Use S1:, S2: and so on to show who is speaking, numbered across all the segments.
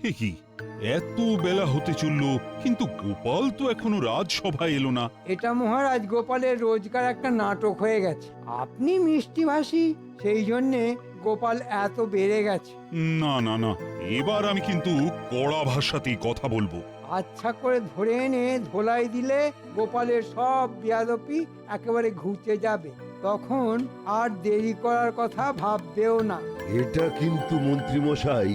S1: এ কি, এত বেলা হতে চলল, কিন্তু গোপাল তো এখনো রাজসভায় এলো না।
S2: এটা মহারাজ গোপালের রোজকার একটা নাটক হয়ে গেছে। আপনি মিষ্টিভাষী, সেই জন্যে গোপাল এত বেড়ে গেছে।
S1: না না না, এবার আমি কিন্তু কড়া ভাষাতেই কথা বলবো।
S2: আচ্ছা করে ধরে এনে ধোলাই দিলে গোপালের সব বেয়াদপি একেবারে ঘুচে যাবে। তখন আর দেরি করার কথা ভাববেও না।
S3: এটা কিন্তু মন্ত্রীমশাই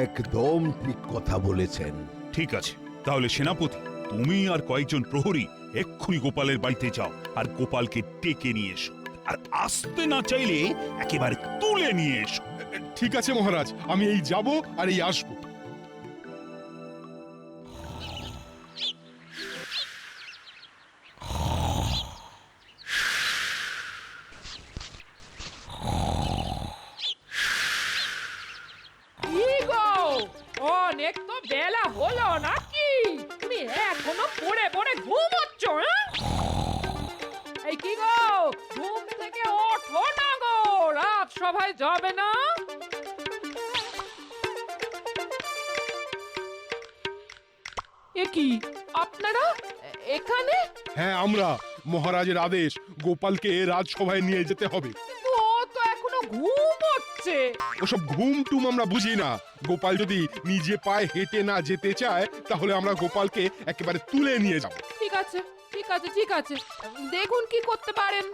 S3: একদম ঠিক কথা বলেছেন।
S1: ঠিক আছে, তাহলে সেনাপতি, তুমি আর কয়েকজন প্রহরী এক্ষুনি গোপালের বাড়িতে যাও আর গোপালকে ডেকে নিয়ে এসো। আর আসতে না চাইলে একেবারে তুলে নিয়ে এসো।
S4: ঠিক আছে মহারাজ, আমি এই যাব আর এই আসবো।
S5: কি গো, অনেক তো বেলা হলো নাকি? তুমি এখনো পড়ে পড়ে ঘুমোচ্ছ? এই কি গো, ঘুম থেকে ওঠো না গো, রাত সভায় যাবে না? এ কি, আপনারা এখানে?
S4: হ্যাঁ, আমরা মহারাজের আদেশ, গোপালকে রাজসভায় নিয়ে যেতে হবে।
S5: কিন্তু ও তো এখনো ঘুমোচ্ছে।
S4: ওসব ঘুম টুম আমরা বুঝি না। গোপাল যদি নিজে পায়ে হেঁটে না যেতে চায়, তাহলে আমরা গোপালকে একেবারে তুলে নিয়ে যাব।
S5: ঠিক আছে, ঠিক আছে, ঠিক আছে, দেখুন কি করতে পারেন।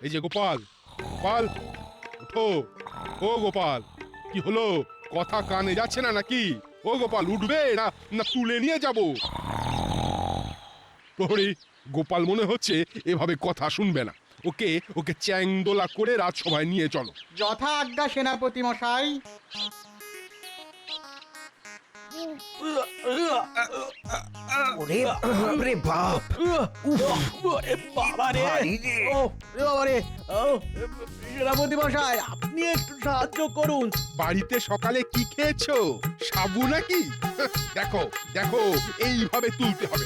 S4: এই যে গোপাল, গোপাল ওঠো। ও গোপাল, কি হলো? কথা কানে যাচ্ছে না নাকি? ও গোপাল, উঠবে না না তুলে নিয়ে যাব? প্রহরী, গোপাল মনে হচ্ছে এভাবে কথা শুনবে না। ওকে ওকে চ্যাংদোলা করে রাজসভায় নিয়ে চলো।
S6: যথা আজ্ঞা সেনাপতি মশাই।
S3: ওরে বাপরে বাপ! ভারী রে।
S6: সেনাপতি মশাই, আপনি একটু সাহায্য করুন।
S4: বাড়িতে সকালে কি খেয়েছো? সাবু নাকি? দেখো দেখো, এইভাবে তুলতে হবে।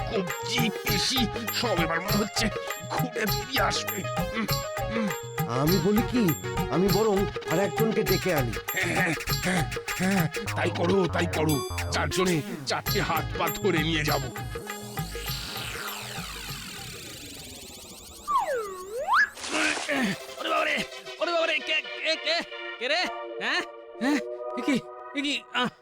S4: কবজি পেশি সব এবার মনে হচ্ছে ঘুরে বেরিয়ে আসবে।
S3: আমি বলি কি, আমি বরং আর একজনকে ডেকে আনি।
S4: হ্যাঁ, তাই করো তাই করো। চারজনে চারটে হাত পা ধরে নিয়ে যাব।
S7: ওরে বাবারে, ওরে বাবারে, কে কে কে কে রে? হ্যাঁ হ্যাঁ, কি কি,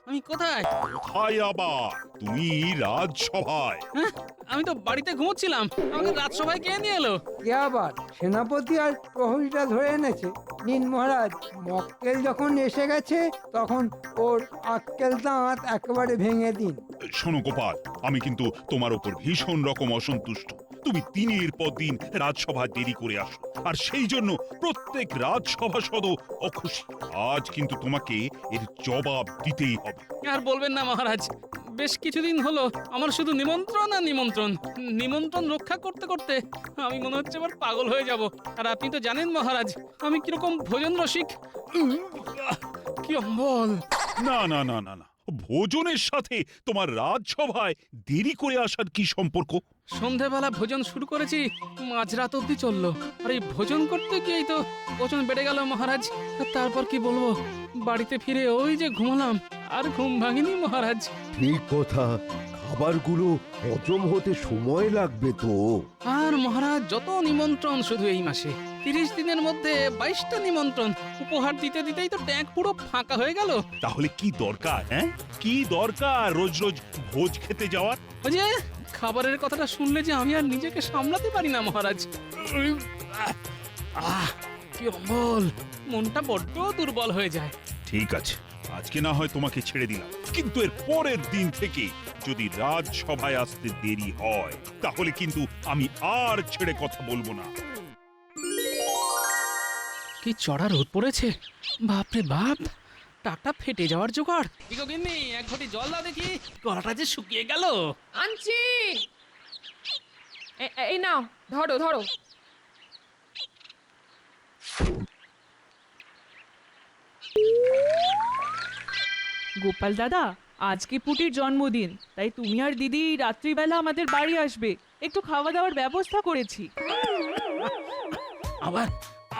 S7: আমি কোথায়?
S1: কোথায় আবার? তুমি রাজসভায়।
S7: হ্যাঁ, আমি তো বাড়িতে ঘুমোচ্ছিলাম। আমাকে রাজসভায় কে নিয়ে এলো?
S2: কে আবার? সেনাপতি আর প্রহরীটা ধরে এনেছে। নিন মহারাজ, মক্কেল যখন এসে গেছে তখন ওর আক্কেল দাঁত একেবারে ভেঙে দিন।
S1: শোনো গোপাল, আমি কিন্তু তোমার উপর ভীষণ রকম অসন্তুষ্ট। তুমি দিনের পর দিন রাজসভা দেরি করে আসো, আর সেই জন্য প্রত্যেক রাজসভাসদ অখুশি। আজ কিন্তু তোমাকে এর জবাব দিতেই হবে।
S7: আর বলবেন না মহারাজ, বেশ কিছুদিন হলো আমার শুধু নিমন্ত্রণ আর নিমন্ত্রণ। নিমন্ত্রণ রক্ষা করতে করতে আমি মনে হচ্ছে এবার পাগল হয়ে যাব। আর আপনি তো জানেন মহারাজ, আমি কিরকম ভোজন রসিক। কি অম্বল!
S1: না না না না না, ভোজনের সাথে তোমার রাজসভায় দেরি করে আসার কি সম্পর্ক?
S7: সন্ধেবেলা ভোজন শুরু করেছি, মাঝরাত অব্দি চললো। আর এই ভোজন করতে গিয়েই তো ওজন বেড়ে গেল মহারাজ। আর তারপর কি বলবো, বাড়িতে ফিরে ওই যে ঘুমালাম, আর ঘুম ভাঙিনি মহারাজ।
S3: ঠিক কথা, খাবারগুলো হজম হতে সময় লাগবে তো।
S7: আর মহারাজ, যত নিমন্ত্রণ শুধু এই মাসে, 30 দিনের মধ্যে 22টা নিমন্ত্রণ। উপহার দিতে দিতেই তো ট্যাঙ্ক পুরো ফাঁকা হয়ে গেল।
S1: তাহলে কি দরকার? হ্যাঁ, কি দরকার রোজ রোজ ভোজ খেতে যাওয়ার?
S7: ওই যে খাবারের কথাটা শুনলে যে আমি আর নিজেকে সামলাতে পারি না মহারাজ। কি অম্বল, মনটা বড্ড দুর্বল হয়ে যায়।
S1: ঠিক আছে, আজকে না হয় তোমাকে ছেড়ে দিলাম, কিন্তু এর পরের দিন থেকে যদি রাজসভায় আসতে দেরি হয়, তাহলে কিন্তু আমি আর ছেড়ে কথা বলবো না।
S7: কি চড়া রোদ পড়েছে, বাপরে বাপ! টাকটা ফেটে যাওয়ার জোগাড়। কি গো গিন্নি, এক ঘটি জল দাও দেখি, গলাটা যে শুকিয়ে গেল।
S5: আনছি। এই নাও, ধরো ধরো। গোপাল দাদা,
S8: আজকে পুটির জন্মদিন, তাই তুমি আর দিদি রাত্রিবেলা আমাদের বাড়ি আসবে। একটু খাওয়া দাওয়ার ব্যবস্থা করেছি।
S7: আবার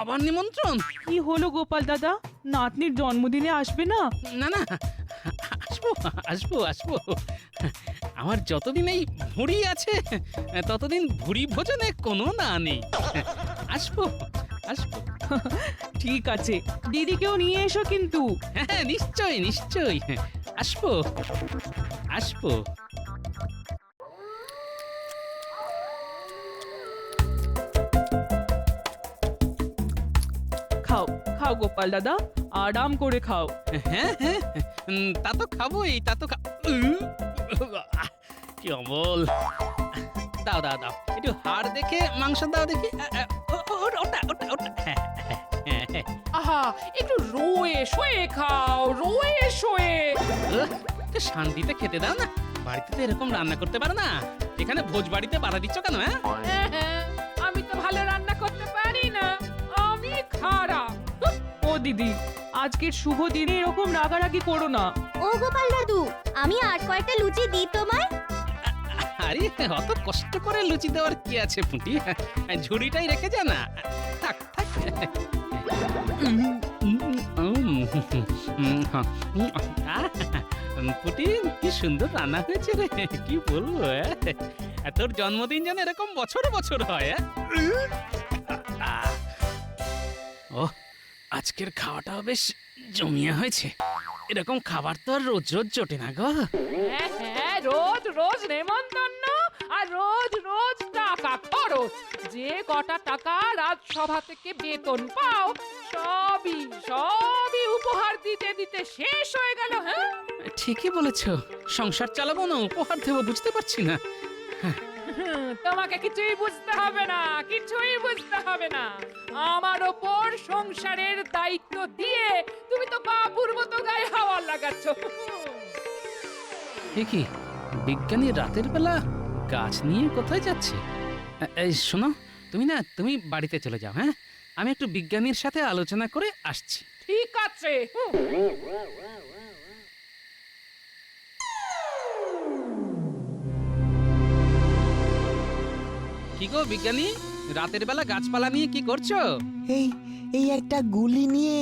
S7: আবার নিমন্ত্রণ?
S8: কি হলো গোপাল দাদা, নাতনির জন্মদিনে আসবে না?
S7: না না, আসবো আসবো আসবো। আমার যতদিন এই ভুঁড়ি আছে ততদিন ভুঁড়ি ভোজনে কোনো না নেই। আসবো আসবো।
S8: ঠিক আছে, দিদিকেও নিয়ে এসো কিন্তু।
S7: হ্যাঁ নিশ্চয়ই নিশ্চয়ই, আসবো আসবো।
S8: খাও খাও গোপাল দাদা, আরাম করে খাও।
S7: হ্যাঁ হ্যাঁ, তা তো খাবোই, তা তো কি অমল। দাও দাও দাও, একটু হাড় দেখে মাংস দাও দেখি। ওটা ওটা ওটা, হ্যাঁ হ্যাঁ হ্যাঁ।
S5: আহা, একটু রোয়ে শোয়ে খাও, রোয়ে শোয়ে।
S7: একটু শান্তিতে খেতে দাও না, বাড়িতে তো এরকম রান্না করতে পারো না, এখানে ভোজ বাড়িতে বাধা দিচ্ছ কেন? হ্যাঁ
S5: হ্যাঁ, আমি তো ভালো রান্না করতে পারি না, আমি খারাপ।
S8: ও দিদি, আজকের শুভ দিনে এরকম রাগারাগি করো না।
S9: ও গোপাল দাদু, আমি আর কয়েকটা লুচি দিই তোমায়?
S7: আরে অত কষ্ট করে লুচি দেওয়ার কি আছে পুঁটি, ঝুড়িটাই রেখে যা না। থাক থাক। পুঁটি কি সুন্দর রান্না হয়েছে রে, কি বলবো। তোর জন্মদিন যেন এরকম বছর বছর হয়। ও, আজকের খাওয়াটাও বেশ জমিয়ে হয়েছে। এরকম খাবার তো আর রোজ রোজ জোটে না গো।
S5: হ্যাঁ হ্যাঁ, রোজ রোজ নেমন্তন্ন আর রোজ রোজ টাকা খরচ। যে কটা টাকা রাজসভা থেকে বেতন পাও সবই সবই উপহার দিতে দিতে শেষ হয়ে গেল। হ্যাঁ,
S7: ঠিকই বলেছো, সংসার চালাবো না উপহার দেবো, বুঝতে পারছি না।
S5: তোমাকে কিছুই বুঝতে হবে না, কিছুই বুঝতে হবে না। আমার ওপর সংসারের দায়িত্ব দিয়ে তুমি তো বাবুর মতো গায়ে হাওয়া লাগাচ্ছ।
S7: কি বিজ্ঞানী রাতের বেলা গাছ নিয়ে কোথায় যাচ্ছে? এই শোনো, তুমি বাড়িতে চলে যাও। হ্যাঁ, আমি একটু বিজ্ঞানীর সাথে আলোচনা করে আসছি।
S5: ঠিক আছে।
S7: কি গো বিজ্ঞানী, রাতের বেলা গাছপালা নিয়ে কি করছো?
S10: এই এই একটা গুলি নিয়ে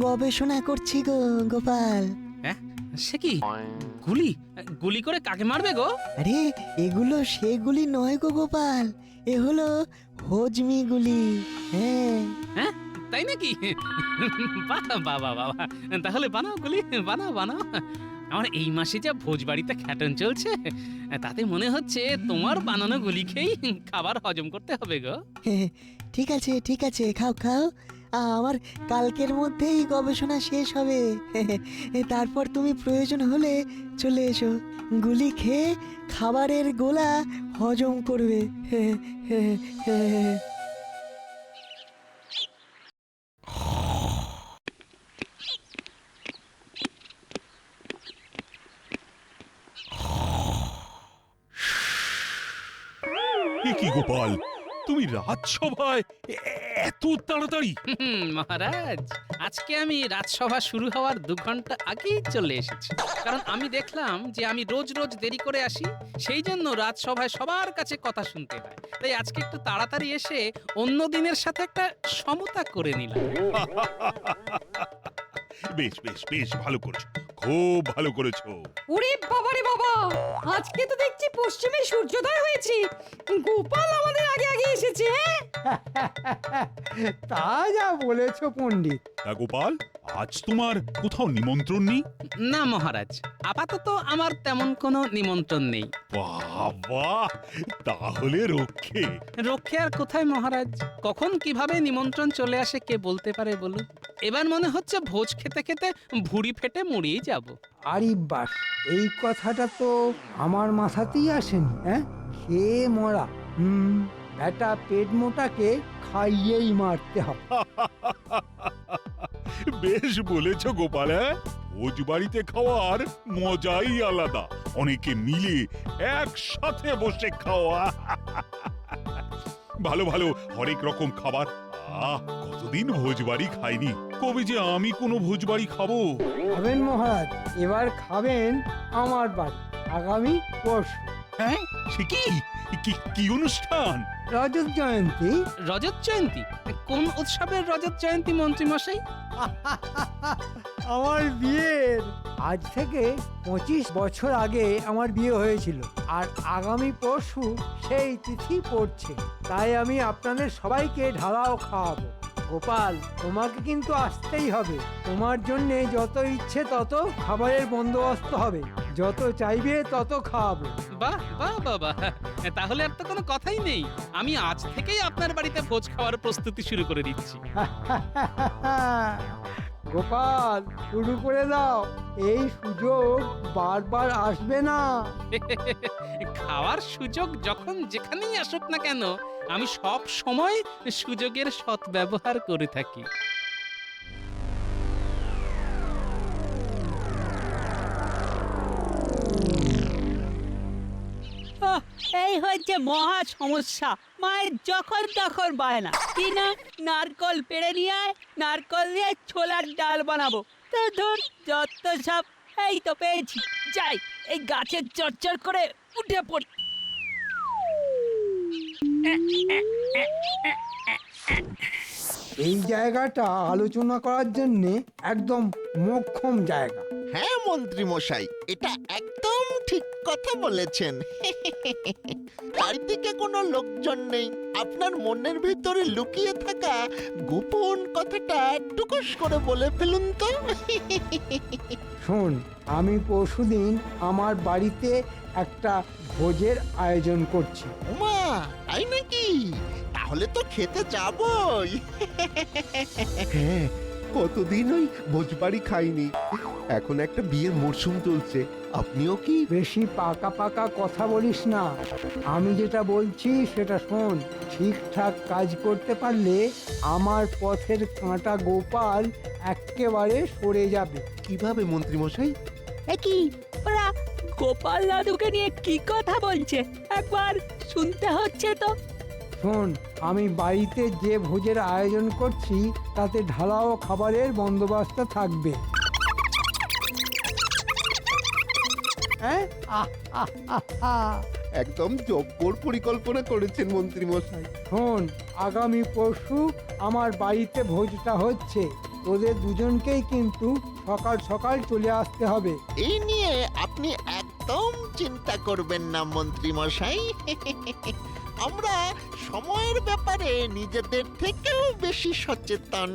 S10: গবেষণা করছি গো গোপাল।
S7: হ্যাঁ, সে কি গুলি? গুলি করে কাকে মারবে গো?
S10: আরে এগুলো সেগুলি নয় গো গোপাল, এ হলো হজমি গুলি। হ্যাঁ
S7: হ্যাঁ, তাই নাকি? বাবা বাবা বাবা, তাহলে বানাও গুলি, বানাও বানাও। আমার এই মাসে যা ভোজ বাড়িতে খ্যাটন চলছে, তাতে মনে হচ্ছে তোমার বানানো গুলি খেয়েই খাবার হজম করতে হবে গো।
S10: ঠিক আছে ঠিক আছে, খাও খাও, আমার কালকের মধ্যেই গবেষণা শেষ হবে। তারপর তুমি প্রয়োজন হলে চলে এসো, গুলি খেয়ে খাবারের গোলা হজম করবে।
S1: কি গোপাল, তুমি রাজসভায় এত তাড়াতাড়ি?
S7: মহারাজ, আজকে আমি রাজসভা শুরু হওয়ার 2 ঘন্টা আগেই চলে এসেছি, কারণ আমি দেখলাম যে আমি রোজ রোজ দেরি করে আসি, সেই জন্য রাজসভায় সবার কাছে কথা শুনতে হয়। তাই আজকে একটু তাড়াতাড়ি এসে অন্য দিনের সাথে একটা সমতা করে নিলাম।
S1: বেশ বেশ বেশ, ভালো করেছো, খুব ভালো করেছো।
S5: ওরে বাবা রে বাবা, আজকে তো দেখছি পশ্চিমে সূর্যোদয় হয়েছে। গোপাল আমাদের আগে আগে এসেছে।
S2: তা যা বলেছো পণ্ডিত।
S1: তা গোপাল, আজ তোমার কোথাও নিমন্ত্রণ নেই?
S7: না মহারাজ, আপাতত আমার তেমন কোনো নিমন্ত্রণ নেই।
S1: বাবা, তাহলে রক্ষে।
S7: রক্ষে আর কোথায় মহারাজ, কখন কিভাবে নিমন্ত্রণ চলে আসে কে বলতে পারে বলুন। এবার মনে হচ্ছে ভোজ খেতে খেতে ভুঁড়ি ফেটে মরিয়ে যাব।
S2: আরে বাস, এই কথাটা তো আমার মাথাতেই আসেনি। হ্যাঁ, খেয়ে মরা। একটা পেট মোটাকে খাইয়েই মারতে হবে।
S1: বেশ বলেছো গোপাল। ভোজ বাড়িতে খাওয়ার মজাই আলাদা, অনেকে মিলে একসাথে বসে খাওয়া। ভালো ভালো হরেক রকম খাবার, কতদিন ভোজবাড়ি খাইনি, কবে যে আমি কোনো ভোজবাড়ি খাবো।
S2: খাবেন মহারাজ, এবার খাবেন আমার বাড়ি আগামী পরশু।
S1: হ্যাঁ, সে কি কি অনুষ্ঠান?
S2: রজত জয়ন্তী।
S7: রজত জয়ন্তী? কোন উৎসবের রজত জয়ন্তী মন্ত্রী মশাই?
S2: আমার বিয়ের আজ থেকে 25 বছর আগে আমার বিয়ে হয়েছিল, আর আগামী পরশু সেই তিথি পড়ছে। তাই আমি আপনাদের সবাইকে ঢালাও খাওয়াবো। গোপাল, তোমাকে কিন্তু আসতেই হবে। তোমার জন্য যত ইচ্ছে তত খাবারের বন্দোবস্ত হবে, যত চাইবে তত খাওয়াবো।
S7: বাহ বাহ বাবা, তাহলে আর তো কোনো কথাই নেই। আমি আজ থেকেই আপনার বাড়িতে ভোজ খাওয়ার প্রস্তুতি শুরু করে দিচ্ছি।
S2: গোপাল, শুরু করে দাও, এই সুযোগ বারবার আসবে না।
S7: খাওয়ার সুযোগ যখন যেখানেই আসুক না কেন, আমি সব সময় সুযোগের সদ্ব্যবহার করে থাকি।
S11: এই হচ্ছে মহা সমস্যা। মায়ের যখন তখন বায়না, কি না নারকল পেড়ে নিয়ে আয়, নারকল দিয়ে ছোলার ডাল বানাবো। তো ধর যত সব। এই তো পেয়েছি, যাই এই গাছের চড়চড় করে উঠে পড়ি।
S2: এই জায়গাটা আলোচনা করার জন্য একদম মোক্ষম জায়গা।
S12: হ্যাঁ মন্ত্রী মশাই, এটা একদম ঠিক কথা বলেছেন। চারিদিকে কোনো লোকজন নেই, আপনার মনের ভিতরে লুকিয়ে থাকা গোপন কথাটা টুকুস করে বলে ফেলুন তো।
S2: শোন, আমি পরশুদিন আমার বাড়িতে একটা ভোজের আয়োজন করছি।
S12: ওমা, তাই নাকি? তাহলে তো খেতে যাবই।
S3: হ্যাঁ, কতদিন ওই ভোজবাড়ি খাইনি। এখন একটা বিয়ের মরশুম চলছে, আপনিও কি?
S2: বেশি পাকা পাকা কথা বলিস না, আমি যেটা বলছি সেটা শোন। ঠিকঠাক কাজ করতে পারলে আমার পথের কাঁটা গোপাল একেবারে সরে যাবে।
S3: কিভাবে মন্ত্রী মশাই?
S11: কি ওরা গোপাল দাদুকে নিয়ে কি কথা বলছে, একবার শুনতে হচ্ছে তো।
S2: শোন, আমি বাড়িতে যে ভোজের আয়োজন করছি তাতে ঢালাও খাবারের বন্দোবস্ত থাকবে। হ্যাঁ,
S3: একদম জব্বর পরিকল্পনা করেছেন মন্ত্রী মশাই।
S2: শোন, আগামী পরশু আমার বাড়িতে ভোজটা হচ্ছে, তোদের দুজনকেই কিন্তু সকাল সকাল চলে আসতে হবে।
S12: এই নিয়ে আপনি একদম চিন্তা করবেন না মন্ত্রী মশাই। আমরা সময়ের ব্যাপারে নিজেদের থেকেও বেশি সচেতন।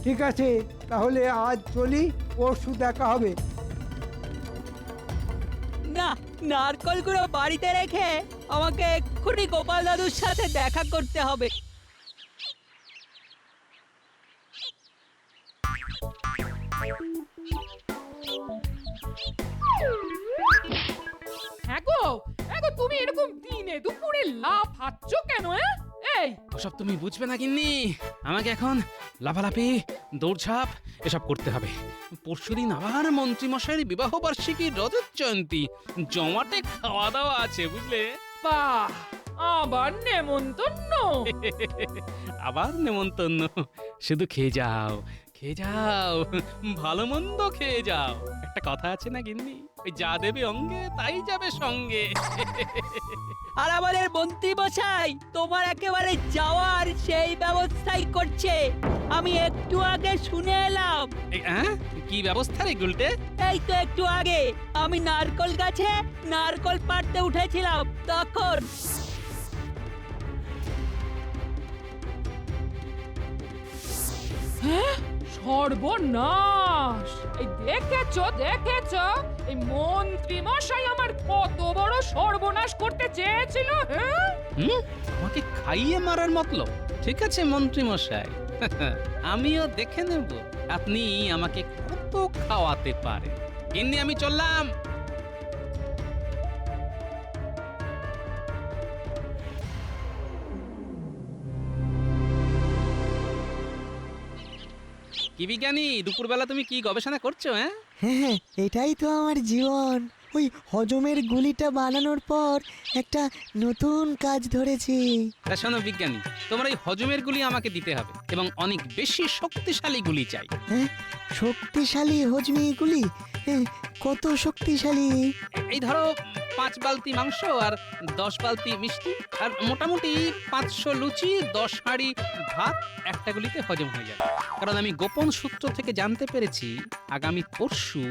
S2: ঠিক আছে, তাহলে আজ চলি, পরশু দেখা হবে।
S11: না, নারকলগুলো বাড়িতে রেখে আমাকে এক্ষুনি গোপাল দাদুর সাথে দেখা করতে হবে।
S5: হ্যাঁ গো, তুমি এরকম দিনে দুপুরে লাফাচ্ছ কেন? এই
S7: ওসব তুমি বুঝবে না গিন্নি। আমাকে এখন লাফালাফি, দৌড়ঝাঁপ এসব করতে হবে। পরশুদিন আবার মন্ত্রী মশাইয়ের বিবাহ বার্ষিকী, রজত জয়ন্তী, জমাটে খাওয়া দাওয়া আছে বুঝলে।
S5: বাহ, আবার নেমন্তন্ন।
S7: আবার নেমন্তন্ন। শুধু খেয়ে যাও, খেয়ে যাও, ভালো মন্দ খেয়ে যাও। একটা কথা আছে না গিন্নি, ওই যা দেবে অঙ্গে তাই যাবে সঙ্গে।
S11: আর আমাদের মন্ত্রী মশাই তোমার একেবারে যাওয়ার সেই ব্যবস্থাই করছে। আমি একটু আগে শুনে এলাম।
S7: কি ব্যবস্থা রে গুলটে?
S11: এই তো একটু আগে আমি নারকল গাছে নারকল পাড়তে উঠেছিলাম, তখন
S5: সর্বনাশ! এই দেখেছো এই মন্ত্রী মশাই আমার কত বড় সর্বনাশ করতে চেয়েছিল। হ্যাঁ,
S7: আমাকে খাইয়ে মারার মতলব? ঠিক আছে মন্ত্রী মশাই, আমিও দেখে নেব আপনি আমাকে কত খাওয়াতে পারেন। গিন্নি, আমি চললাম। কি বিজ্ঞানী, দুপুরবেলা তুমি কি গবেষণা করছো?
S10: হ্যাঁ, এটাই তো আমার জীবন। ওই হজমের গুলিটা বানানোর পর একটা নতুন কাজ ধরেছি।
S7: তা শোনো বিজ্ঞানী, তোমার এই হজমের গুলি আমাকে দিতে হবে এবং অনেক বেশি শক্তিশালী গুলি চাই।
S10: হ্যাঁ, শক্তিশালী হজমি গুলি? কত শক্তিশালী?
S7: এই ধরো 5 বালতি মাংস আর 10 বালতি মিষ্টি আর মোটামুটি 500 লুচি 10 হাঁড়ি ভাত একটা গুলিতে হজম হয়ে যাবে। কারণ আমি গোপন সূত্র থেকে জানতে পেরেছি আগামী পরশু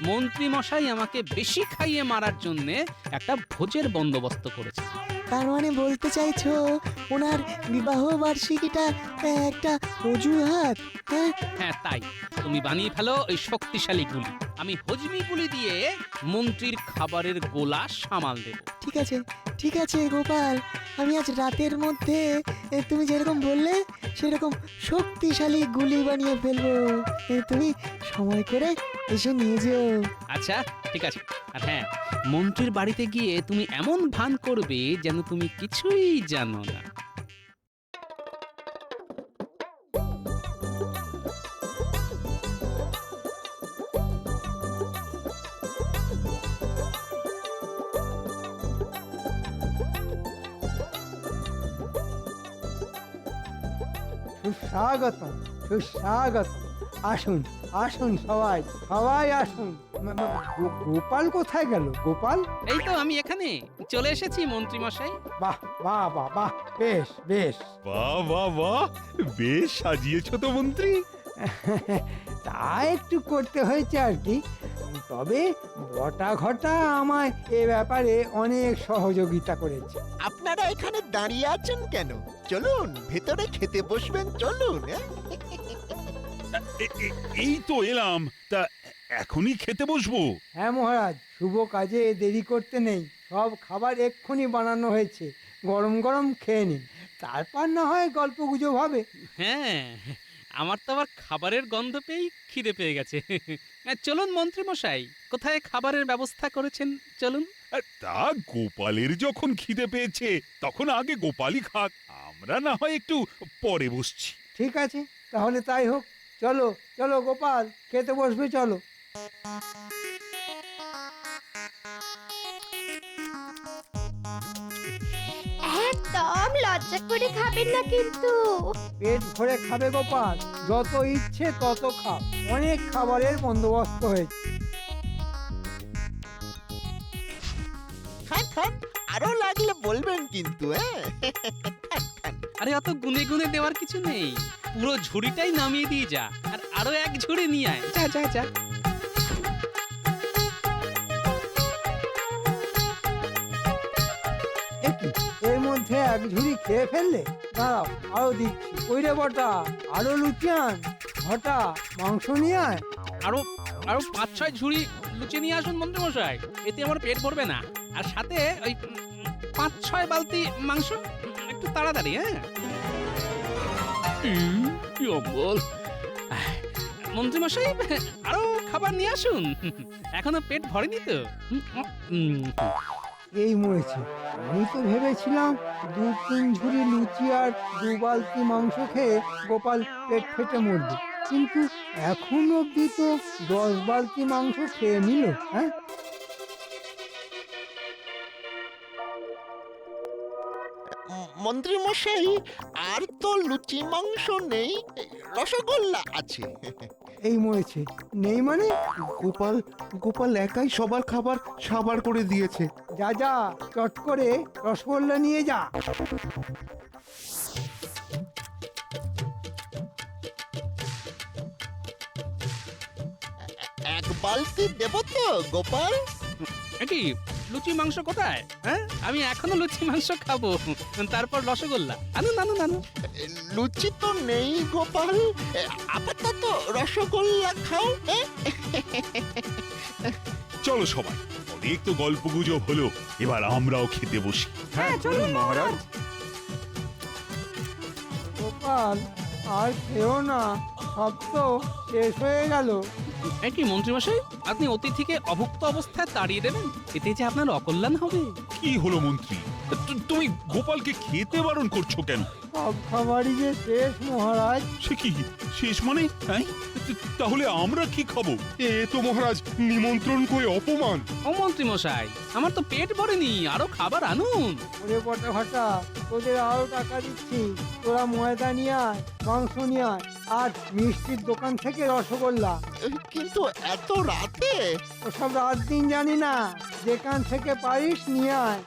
S7: মন্ত্রী মশাই আমাকে বেশি খাইয়ে মারার জন্য একটা ভোজের বন্দোবস্ত করেছে।
S10: তার মানে বলতে চাইছো ওনার বিবাহ বার্ষিকীটা একটা অজুহাত? হ্যাঁ
S7: হ্যাঁ, তাই তুমি বানিয়ে ফেলো ওই শক্তিশালী গুলি। আমি হজমি গুলি দিয়ে মন্ত্রীর খাবারের গোলা সামাল দেব।
S10: ঠিক আছে, ঠিক আছে গোপাল, আমি আজ রাতের মধ্যে তুমি যেরকম বললে সেরকম শক্তিশালী গুলি বানিয়ে ফেলবো। তুমি সময় করে এসে নিয়ে যেও।
S7: আচ্ছা ঠিক আছে। আর হ্যাঁ, মন্ত্রীর বাড়িতে গিয়ে তুমি এমন ভান করবে যেন তুমি কিছুই জানো না।
S2: সুস্বাগত, সুস্বাগত। আসুন আসুন, সবাই সবাই আসুন। গোপাল কোথায় গেল? গোপাল?
S7: এই তো আমি এখানে চলে এসেছি মন্ত্রী মশাই।
S2: বাহ বাহ বাহ বাহ, বেশ বেশ।
S1: বাহ বাহ বাহ, বেশ সাজিয়েছো তো মন্ত্রী।
S2: তা একটু করতে হয়েছে আর কি। তবে বটা ঘটা আমায় এ ব্যাপারে অনেক সহযোগিতা করেছে।
S12: আপনারা এখানে দাঁড়িয়ে আছেন কেন? চলুন ভেতরে খেতে বসবেন, চলুন।
S1: এই তো এলাম, তা এখনই খেতে বসবো?
S2: হ্যাঁ মহারাজ, শুভ কাজে দেরি করতে নেই। সব খাবার এক্ষুনি বানানো হয়েছে, গরম গরম খেয়ে নিন, তারপর না হয় গল্প গুজব হবে।
S7: হ্যাঁ, আমার তো আবার খাবারের গন্ধ পেয়েই খিদে পেয়ে গেছে। চলুন মন্ত্রী মশাই, কোথায় খাবারের ব্যবস্থা করেছেন চলুন।
S1: তা গোপালের যখন খিদে পেয়েছে তখন আগে গোপালই খাক, আমরা না হয় একটু পরে বসছি।
S2: ঠিক আছে, তাহলে তাই হোক। চলো চলো গোপাল, খেতে বসবে চলো।
S9: একদম লজ্জা করে খাবেন না কিন্তু।
S2: পেট ভরে খাবে গোপাল, যত ইচ্ছে তত খাও, অনেক খাবারের বন্দোবস্ত হয়েছে।
S12: খান খান, আরো লাগলে বলবেন কিন্তু।
S7: আরে অত গুনে গুনে দেওয়ার কিছু নেই, পুরো ঝুড়িটাই নামিয়ে দিয়ে যা, আর আরো এক ঝুড়ি নিয়ে আয়। যা যা যা।
S2: এর মধ্যে এক ঝুড়ি খেয়ে ফেললে? দাঁড়াও, আরো দিচ্ছি। ওই রে বটা, আরো লুচি আন। ঘটা, মাংস নিয়ে আয়।
S7: আরো আরো 5-6 ঝুড়ি লুচি নিয়ে আসুন মন্ত্রী মশাই, এতে আমার পেট ভরবে না। আর সাথে ওই 5-6 বালতি মাংস, একটু তাড়াতাড়ি। হ্যাঁ কি অবল। মন্ত্রী মশাই, আরো খাবার নিয়ে আসুন, এখনো পেট ভরেনি তো।
S2: এই মরেছে। আমি তো ভেবেছিলাম 2-3 ঝুড়ি লুচি আর 2 বালতি মাংস খেয়ে গোপাল পেট ফেটে মরবে, কিন্তু এখন অব্দি তো 10 বালতি মাংস খেয়ে নিল। হ্যাঁ,
S12: মন্ত্রী মশাই, আর তো লুচি মাংস নেই, রসগোল্লা আছে।
S2: এই মরেছে। নেই মানে?
S3: গোপাল গোপাল একাই সবার খাবার সাবার করে দিয়েছে।
S2: যা যা, চট করে রসগোল্লা নিয়ে যা।
S12: এক বালতি দেব তো গোপাল?
S7: কি লুচি মাংস কোথায়? হ্যাঁ, আমি এখনো লুচি মাংস খাবো, তারপর রসগোল্লা। আনুন আনুন আনুন।
S12: লুচি তো নেই গোপাল, আপাতত রসগোল্লা খাও।
S1: চলো সবাই, অনেক তো গল্প গুজব হলো, এবার আমরাও খেতে বসি।
S2: হ্যাঁ চলুন মহারাজ। গোপাল, আর খেও না, সব তো শেষ হয়ে গেল।
S7: কি মন্ত্রী মশাই, আপনি অতিথিকে অভুক্ত অবস্থায় তাড়িয়ে দেবেন? এতে যে আপনার অকল্যাণ হবে।
S1: কি হলো মন্ত্রী, তুমি গোপালকে খেতে বারণ করছো কেন?
S2: সব খাবারই যে শেষ মহারাজ।
S1: সে কি শেষ মানে? হ্যাঁ? তাহলে আমরা কি খাবো?
S4: এ তো মহারাজ নিমন্ত্রণ করে অপমান।
S7: ও মন্ত্রী মশাই, আমার তো পেট ভরেনি, আরো খাবার আনুন।
S2: ওরে বটা ভাটা, তোদের আরো টাকা দিচ্ছি, তোরা ময়দা নিয়ে আয়, মাংস নিয়ে আয়, আর মিষ্টির দোকান থেকে রসগোল্লা।
S12: কিন্তু এত রাতে?
S2: ওসব রাত দিন জানি না, যেখান থেকে পারিস নিয়ে আয়।